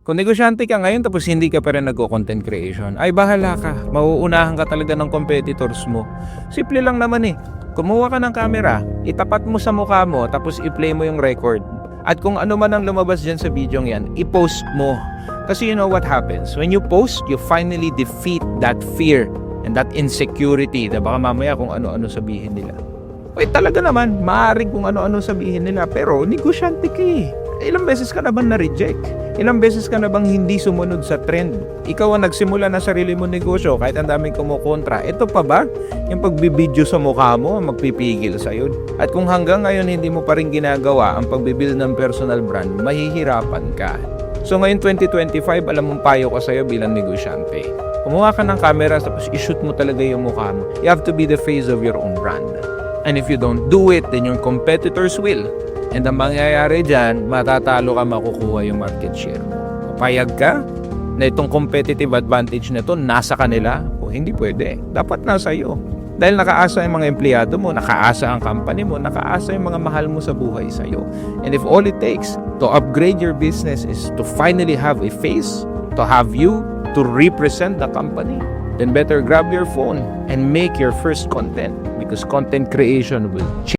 Kung negosyante ka ngayon tapos hindi ka pa rin nagko-content creation, ay bahala ka. Mauunahan ka talaga ng competitors mo. Simple lang naman eh. Kumuha ka ng camera, itapat mo sa mukha mo, tapos i-play mo yung record. At kung ano man ang lumabas dyan sa video yan, i-post mo. Kasi you know what happens? When you post, you finally defeat that fear and that insecurity na baka mamaya kung ano-ano sabihin nila. Uy, talaga naman, maaaring kung ano-ano sabihin nila, pero negosyante ka eh. Ilang beses ka na bang na-reject? Ilang beses ka na bang hindi sumunod sa trend? Ikaw ang nagsimula na sarili mo negosyo kahit ang daming kumukontra. Ito pa ba? Yung pagbibideo sa mukha mo ang magpipigil sa'yo. At kung hanggang ngayon hindi mo pa rin ginagawa ang pagbibuild ng personal brand, mahihirapan ka. So ngayon 2025, alam mong payo ko sa'yo bilang negosyante. Kumuha ka ng camera tapos i-shoot mo talaga yung mukha mo. You have to be the face of your own brand. And if you don't do it, then your competitors will. And ang mangyayari dyan, matatalo ka, makukuha yung market share. Papayag ka na itong competitive advantage na ito nasa kanila? O hindi pwede. Dapat nasa iyo. Dahil nakaasa yung mga empleyado mo, nakaasa ang company mo, nakaasa yung mga mahal mo sa buhay sa iyo. And if all it takes to upgrade your business is to finally have a face, to have you, to represent the company, then better grab your phone and make your first content because content creation will change.